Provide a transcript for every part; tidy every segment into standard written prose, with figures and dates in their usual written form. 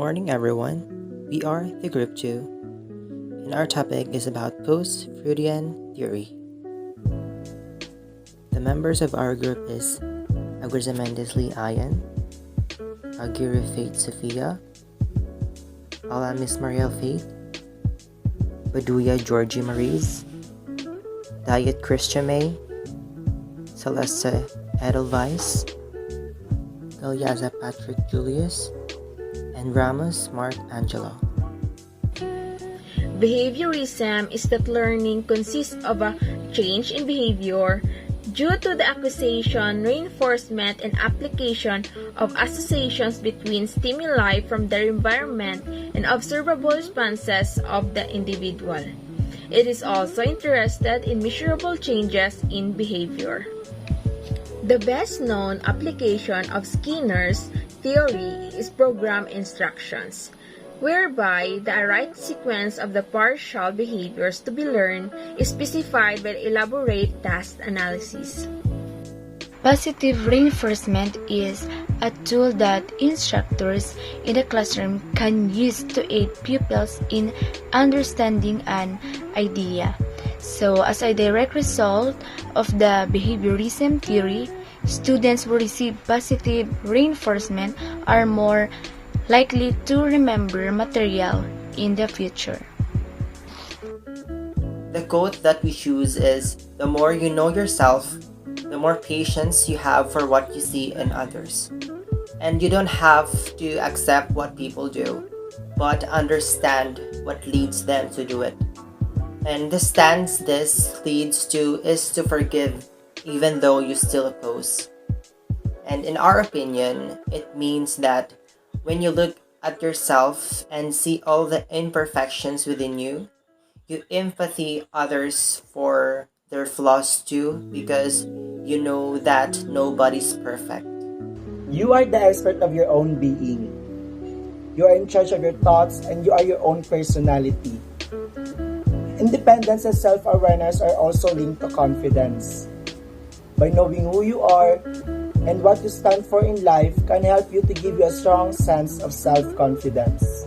morning, everyone. We are the Group 2, and our topic is about post-Freudian theory. The members of our group is Agriza Mendesley Ayan, Aguirre Faith Sophia, Ala Miss Mariel Faith, Baduya Georgie Maries, Diet Christian May, Celeste Edelweiss, Galyaza Patrick Julius, and Ramos Mark Angelo. Behaviorism is that learning consists of a change in behavior due to the acquisition, reinforcement, and application of associations between stimuli from their environment and observable responses of the individual. It is also interested in measurable changes in behavior. The best-known application of Skinner's theory is program instructions, whereby the right sequence of the partial behaviors to be learned is specified by elaborate task analysis. Positive reinforcement is a tool that instructors in the classroom can use to aid pupils in understanding an idea. So, as a direct result of the behaviorism theory, students who receive positive reinforcement are more likely to remember material in the future. The quote that we choose is, "The more you know yourself, the more patience you have for what you see in others." And you don't have to accept what people do, but understand what leads them to do it. And the stance this leads to is to forgive even though you still oppose. And in our opinion, it means that when you look at yourself and see all the imperfections within you, you empathy others for their flaws too, because you know that nobody's perfect. You are the expert of your own being. You are in charge of your thoughts and you are your own personality. Independence and self-awareness are also linked to confidence. By knowing who you are and what you stand for in life can help you to give you a strong sense of self-confidence.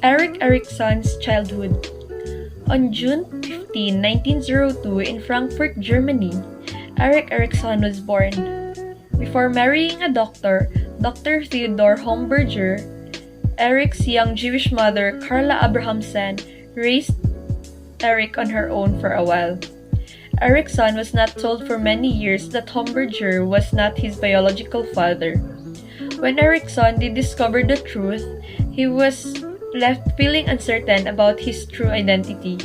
Erikson's childhood. On June 15, 1902 in Frankfurt, Germany, Erikson was born. Before marrying a doctor, Dr. Theodor Homberger, Erick's young Jewish mother, Carla Abrahamsen, raised Erick on her own for a while. Erikson was not told for many years that Homberger was not his biological father. When Erikson did discover the truth, he was left feeling uncertain about his true identity.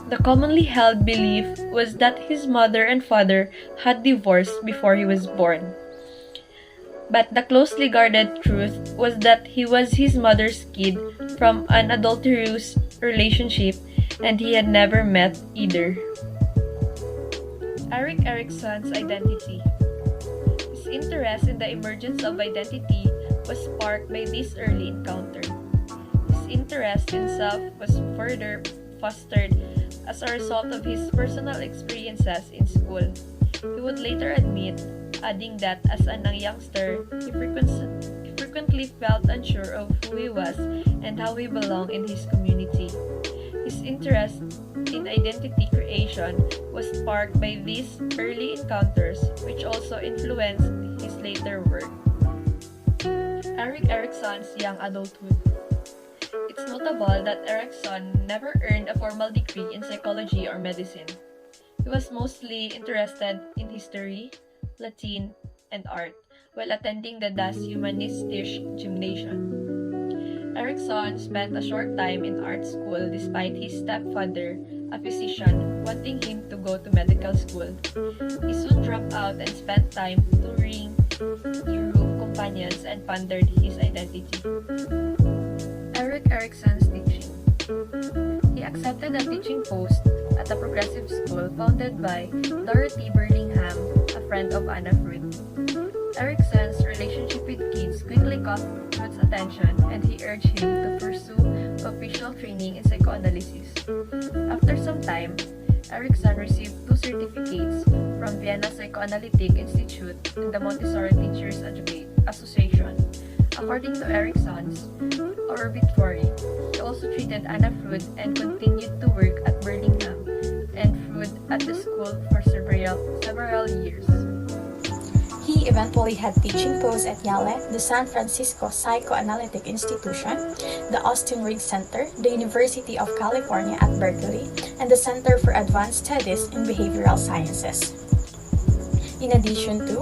The commonly held belief was that his mother and father had divorced before he was born. But the closely guarded truth was that he was his mother's kid from an adulterous relationship and he had never met either. Erikson's identity. His interest in the emergence of identity was sparked by this early encounter. His interest in self was further fostered as a result of his personal experiences in school. He would later admit, adding that as a youngster, he frequently felt unsure of who he was and how he belonged in his community. His interest in identity creation was sparked by these early encounters, which also influenced his later work. Erikson's young adulthood. It's notable that Erikson never earned a formal degree in psychology or medicine. He was mostly interested in history, Latin, and art while attending the Das Humanistische Gymnasium. Erikson spent a short time in art school despite his stepfather, a physician, wanting him to go to medical school. He soon dropped out and spent time touring Europe companions and pondered his identity. Erikson's teaching. He accepted a teaching post at a progressive school founded by Dorothy Burlingham, a friend of Anna Freud. Erikson's relationship with kids quickly caught Freud's attention and he urged him to pursue official training in psychoanalysis. After some time, Erikson received 2 certificates from Vienna Psychoanalytic Institute and the Montessori Teachers Association, According to Erikson's obituary, he also treated Anna Freud and continued to work at Birmingham and Freud at the school for several years. He eventually had teaching posts at Yale, the San Francisco Psychoanalytic Institution, the Austin Riggs Center, the University of California at Berkeley, and the Center for Advanced Studies in Behavioral Sciences. In addition to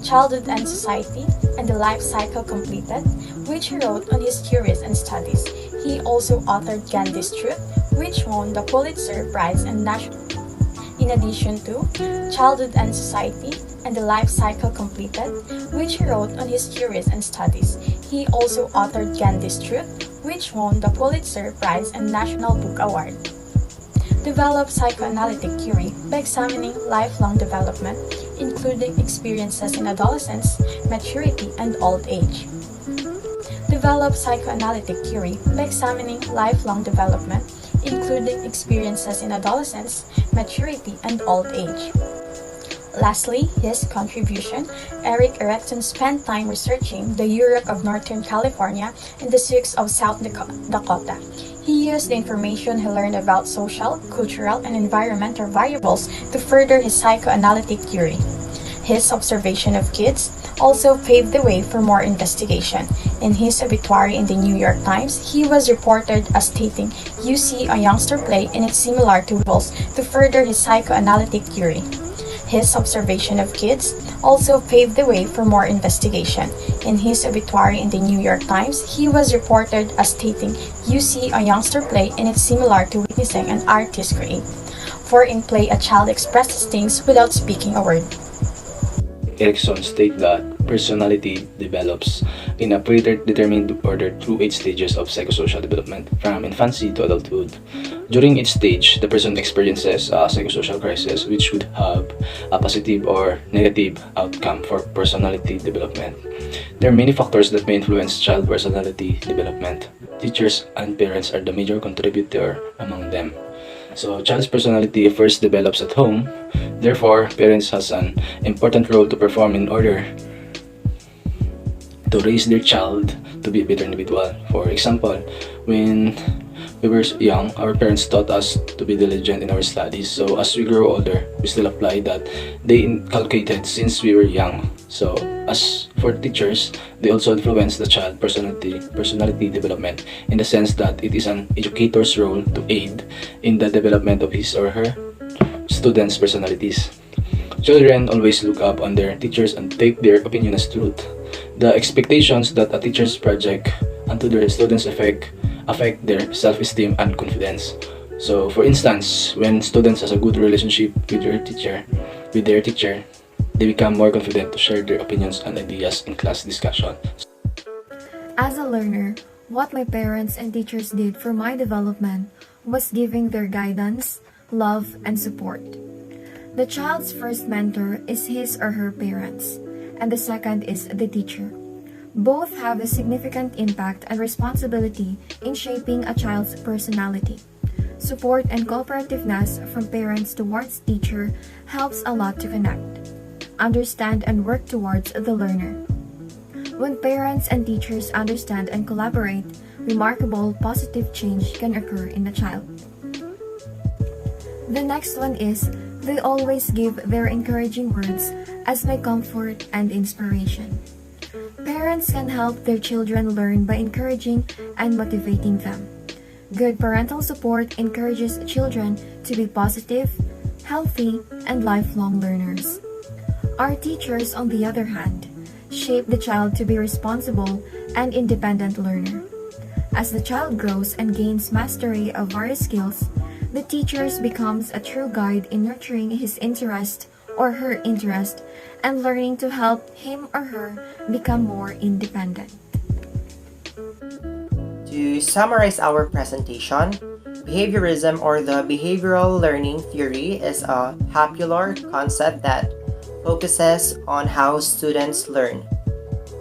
Childhood and Society and the Life Cycle Completed, which he wrote on his theories and studies, he also authored Gandhi's Truth, which won the Pulitzer Prize and National. In addition to Childhood and Society and the Life Cycle Completed, which he wrote on his theories and studies, he also authored Gandhi's Truth, which won the Pulitzer Prize and National Book Award. Developed psychoanalytic theory by examining lifelong development, including experiences in adolescence, maturity, and old age. Developed psychoanalytic theory by examining lifelong development, including experiences in adolescence, maturity, and old age. Lastly, his contribution, Erikson spent time researching the Europe of Northern California and the Sioux of South Dakota. He used the information he learned about social, cultural, and environmental variables to further his psychoanalytic theory. His observation of kids also paved the way for more investigation. In his obituary in the New York Times, he was reported as stating, "You see a youngster play and it's similar to wolves," to further his psychoanalytic theory. His observation of kids also paved the way for more investigation. In his obituary in the New York Times, he was reported as stating, "You see a youngster play and it's similar to witnessing an artist create. For in play, a child expresses things without speaking a word." Erikson states that personality develops in a predetermined order through 8 stages of psychosocial development, from infancy to adulthood. During each stage, the person experiences a psychosocial crisis which would have a positive or negative outcome for personality development. There are many factors that may influence child personality development. Teachers and parents are the major contributor among them. So, child's personality first develops at home. Therefore, parents has an important role to perform in order to raise their child to be a better individual. For example, when we were young, our parents taught us to be diligent in our studies. So as we grow older, we still apply that they inculcated since we were young. So as for teachers, they also influence the child personality development in the sense that it is an educator's role to aid in the development of his or her students' personalities. Children always look up on their teachers and take their opinion as truth. The expectations that a teacher's project onto their students affect their self-esteem and confidence. So, for instance, when students has a good relationship with their teacher, they become more confident to share their opinions and ideas in class discussion. As a learner, what my parents and teachers did for my development was giving their guidance, love, and support. The child's first mentor is his or her parents, and the second is the teacher. Both have a significant impact and responsibility in shaping a child's personality. Support and cooperativeness from parents towards teacher helps a lot to connect, understand, and work towards the learner. When parents and teachers understand and collaborate, remarkable positive change can occur in the child. The next one is, they always give their encouraging words as my comfort and inspiration. Parents can help their children learn by encouraging and motivating them. Good parental support encourages children to be positive, healthy, and lifelong learners. Our teachers, on the other hand, shape the child to be responsible and independent learner. As the child grows and gains mastery of various skills, the teacher becomes a true guide in nurturing his interest or her interest and learning to help him or her become more independent. To summarize our presentation, behaviorism or the behavioral learning theory is a popular concept that focuses on how students learn.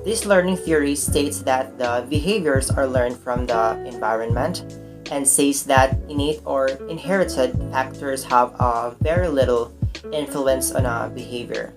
This learning theory states that the behaviors are learned from the environment and says that innate or inherited factors have a very little influence on a behavior.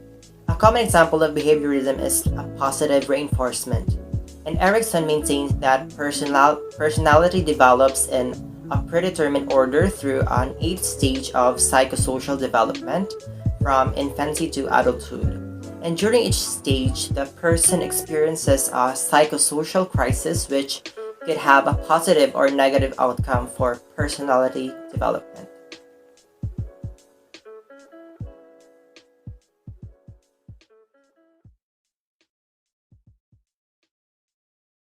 A common example of behaviorism is a positive reinforcement. And Erikson maintains that personality develops in a predetermined order through an 8th stage of psychosocial development from infancy to adulthood. And during each stage, the person experiences a psychosocial crisis which could have a positive or negative outcome for personality development.